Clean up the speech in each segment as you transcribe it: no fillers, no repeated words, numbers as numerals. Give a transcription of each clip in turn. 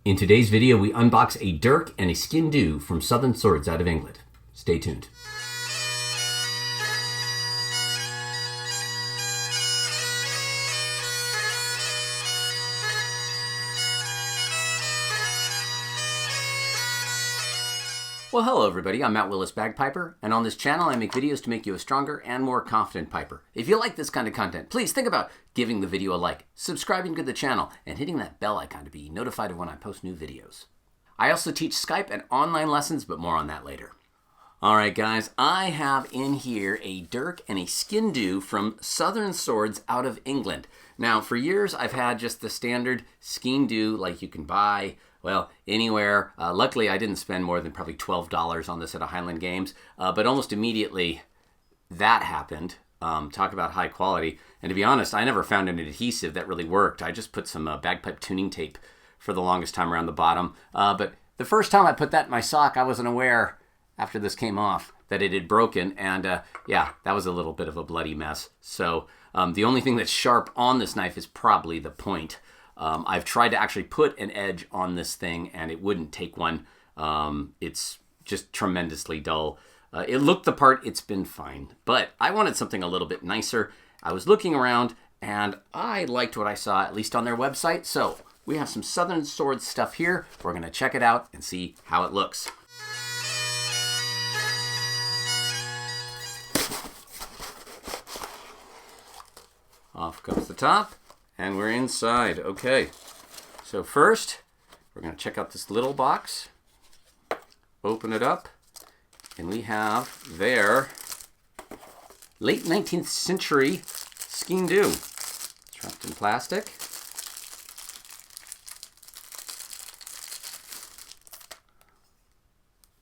In today's video, we unbox a dirk and a Sgian Dubh from Southern Swords out of England. Stay tuned. Well, hello everybody, I'm Matt Willis Bagpiper, and on this channel I make videos to make you a stronger and more confident piper. If you like this kind of content, please think about giving the video a like, subscribing to the channel, and hitting that bell icon to be notified of when I post new videos. I also teach Skype and online lessons, but more on that later. Alright guys, I have in here a dirk and a Sgian Dubh from Southern Swords out of England. Now, for years I've had just the standard Sgian Dubh like you can buy, well, anywhere. Luckily, I didn't spend more than probably $12 on this at a Highland Games, but almost immediately that happened. Talk about high quality. And to be honest, I never found an adhesive that really worked. I just put some bagpipe tuning tape for the longest time around the bottom. But the first time I put that in my sock, I wasn't aware, after this came off, that it had broken. And yeah, that was a little bit of a bloody mess. So the only thing that's sharp on this knife is probably the point. I've tried to actually put an edge on this thing and it wouldn't take one. It's just tremendously dull. It looked the part, it's been fine. But I wanted something a little bit nicer. I was looking around and I liked what I saw, at least on their website. So we have some Southern Swords stuff here. We're gonna check it out and see how it looks. Off comes the top. And we're inside. Okay, so first we're going to check out this little box. Open it up, and we have their late 19th century Sgian Dubh. It's wrapped in plastic.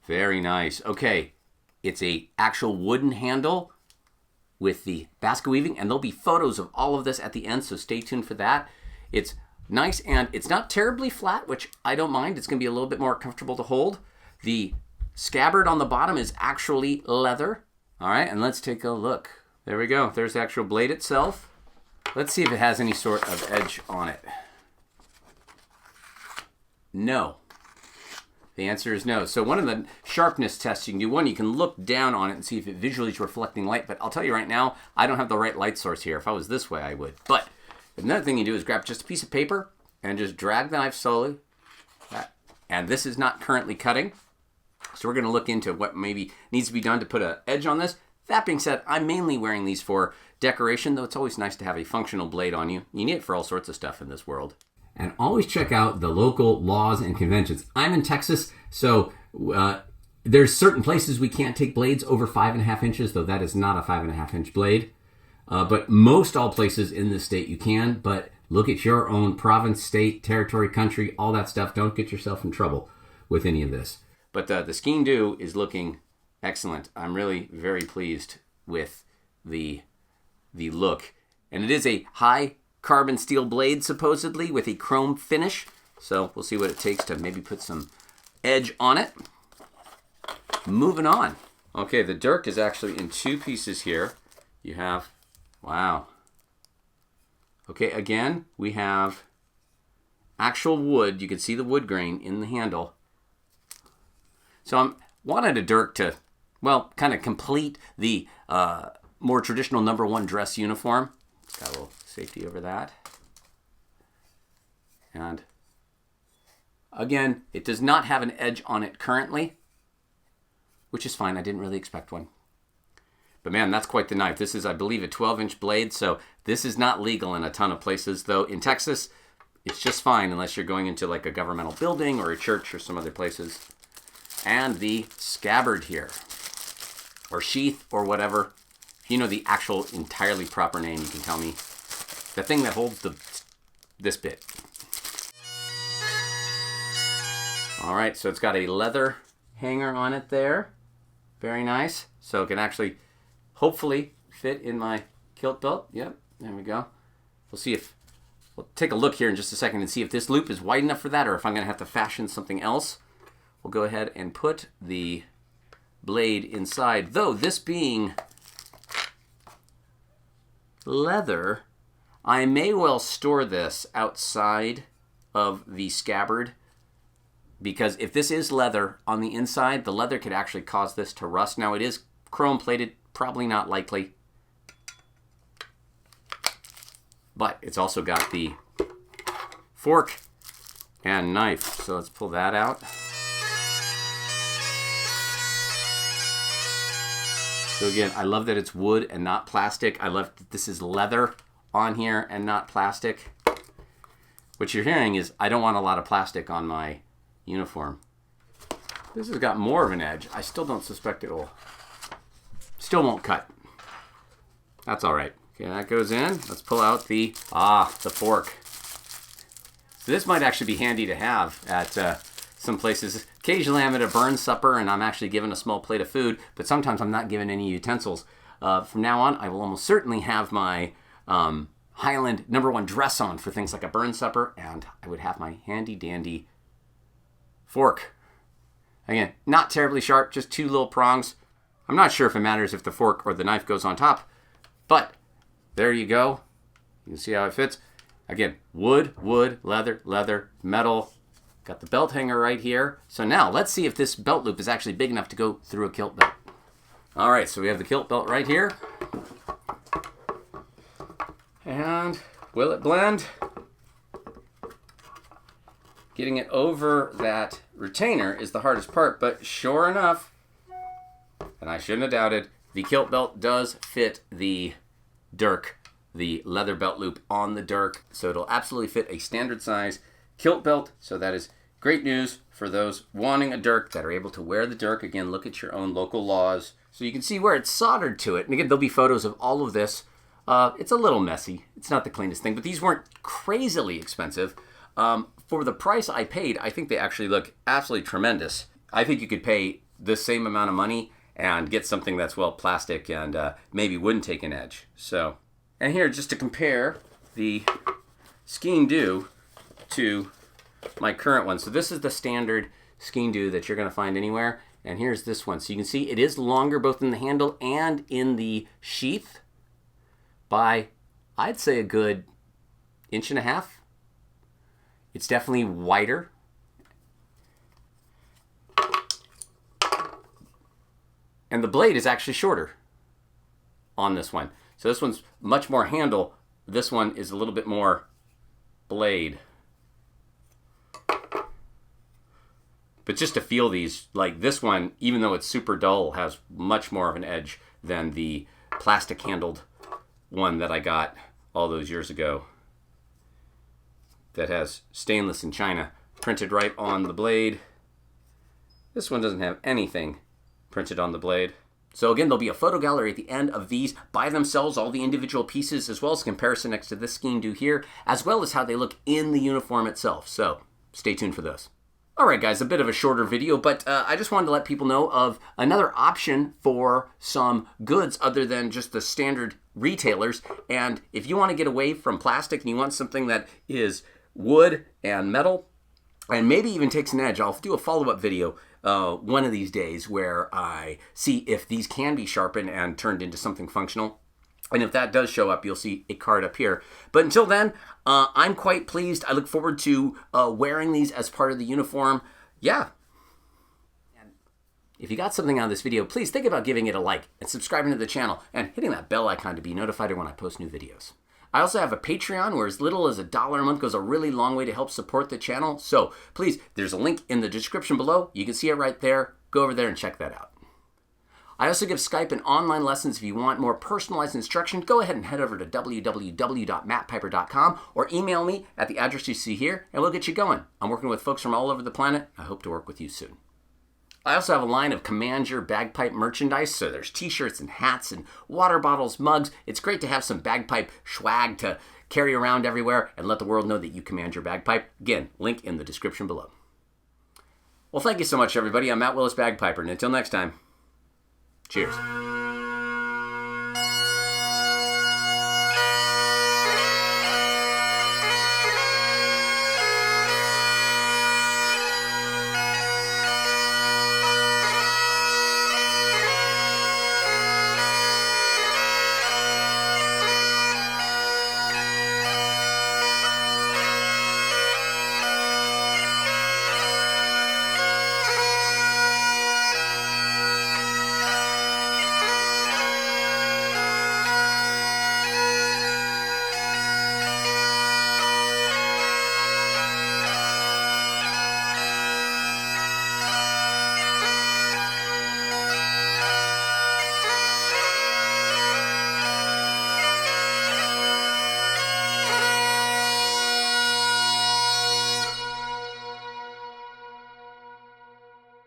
Very nice. Okay, it's a actual wooden handle with the basket weaving, and there'll be photos of all of this at the end, so stay tuned for that. It's nice, and it's not terribly flat, which I don't mind. It's going to be a little bit more comfortable to hold. The scabbard on the bottom is actually leather. All right, and let's take a look. There we go. There's the actual blade itself. Let's see if it has any sort of edge on it. No. The answer is no. So one of the sharpness tests you can do, one, you can look down on it and see if it visually is reflecting light, but I'll tell you right now, I don't have the right light source here. If I was this way, I would. But another thing you do is grab just a piece of paper and just drag the knife slowly. And this is not currently cutting. So we're going to look into what maybe needs to be done to put an edge on this. That being said, I'm mainly wearing these for decoration, though it's always nice to have a functional blade on you. You need it for all sorts of stuff in this world. And always check out the local laws and conventions. I'm in Texas, so there's certain places we can't take blades over 5.5 inches, though that is not a 5.5 inch blade. But most all places in this state you can, but look at your own province, state, territory, country, all that stuff. Don't get yourself in trouble with any of this. But the Sgian Dubh is looking excellent. I'm really very pleased with the look. And it is a high carbon steel blade, supposedly, with a chrome finish. So we'll see what it takes to maybe put some edge on it. Moving on. Okay, the dirk is actually in two pieces here. You have, wow. Okay, again, we have actual wood. You can see the wood grain in the handle. So I wanted a dirk to, well, kind of complete the more traditional #1 dress uniform. It's got a little safety over that. And again, it does not have an edge on it currently, which is fine. I didn't really expect one. But man, that's quite the knife. This is, I believe, a 12-inch blade, so this is not legal in a ton of places, though in Texas, it's just fine unless you're going into like a governmental building or a church or some other places. And the scabbard here, or sheath, or whatever. If you know the actual entirely proper name, you can tell me. The thing that holds this bit. All right, so it's got a leather hanger on it there. Very nice. So it can actually, hopefully, fit in my kilt belt. Yep, there we go. We'll take a look here in just a second and see if this loop is wide enough for that, or if I'm gonna have to fashion something else. We'll go ahead and put the blade inside. Though this being leather, I may well store this outside of the scabbard because if this is leather on the inside, the leather could actually cause this to rust. Now, it is chrome plated, probably not likely. But it's also got the fork and knife. So let's pull that out. So again, I love that it's wood and not plastic. I love that this is leather on here and not plastic. What you're hearing is I don't want a lot of plastic on my uniform. This has got more of an edge. I still don't suspect it will. Still won't cut. That's all right. Okay, that goes in. Let's pull out the fork. So this might actually be handy to have at some places. Occasionally I'm at a burn supper and I'm actually given a small plate of food, but sometimes I'm not given any utensils. From now on, I will almost certainly have my Highland #1 dress on for things like a burn supper, and I would have my handy dandy fork. Again, not terribly sharp, just 2 little prongs. I'm not sure if it matters if the fork or the knife goes on top, but there you go. You can see how it fits. Again, wood, leather, metal. Got the belt hanger right here. So now let's see if this belt loop is actually big enough to go through a kilt belt. All right, so we have the kilt belt right here. And will it blend? Getting it over that retainer is the hardest part, but sure enough, and I shouldn't have doubted, the kilt belt does fit the Dirk, the leather belt loop on the Dirk. So it'll absolutely fit a standard size kilt belt. So that is great news for those wanting a Dirk that are able to wear the Dirk. Again, look at your own local laws. So you can see where it's soldered to it. And again, there'll be photos of all of this. It's a little messy. It's not the cleanest thing, but these weren't crazily expensive. For the price I paid, I think they actually look absolutely tremendous. I think you could pay the same amount of money and get something that's, well, plastic and maybe wouldn't take an edge. So, and here, just to compare the Sgian Dubh to my current one. So this is the standard Sgian Dubh that you're going to find anywhere. And here's this one. So you can see it is longer both in the handle and in the sheath by, I'd say, a good 1.5 inches. It's definitely wider. And the blade is actually shorter on this one. So this one's much more handle. This one is a little bit more blade. But just to feel these, like this one, even though it's super dull, has much more of an edge than the plastic handled one that I got all those years ago that has stainless and china printed right on the blade. This one doesn't have anything printed on the blade. So again, there'll be a photo gallery at the end of these by themselves, all the individual pieces, as well as a comparison next to this Sgian Dubh here, as well as how they look in the uniform itself. So stay tuned for those. All right, guys, a bit of a shorter video, but I just wanted to let people know of another option for some goods other than just the standard retailers. And if you want to get away from plastic and you want something that is wood and metal, and maybe even takes an edge, I'll do a follow-up video one of these days where I see if these can be sharpened and turned into something functional. And if that does show up, you'll see a card up here. But until then, I'm quite pleased. I look forward to wearing these as part of the uniform. Yeah. If you got something out of this video, please think about giving it a like and subscribing to the channel and hitting that bell icon to be notified when I post new videos. I also have a Patreon where as little as $1 a month goes a really long way to help support the channel. So please, there's a link in the description below. You can see it right there. Go over there and check that out. I also give Skype and online lessons. If you want more personalized instruction, go ahead and head over to www.mattpiper.com or email me at the address you see here, and we'll get you going. I'm working with folks from all over the planet. I hope to work with you soon. I also have a line of Command Your Bagpipe merchandise, so there's t-shirts and hats and water bottles, mugs. It's great to have some bagpipe swag to carry around everywhere and let the world know that you command your bagpipe. Again, link in the description below. Well, thank you so much, everybody. I'm Matt Willis Bagpiper, and until next time, cheers.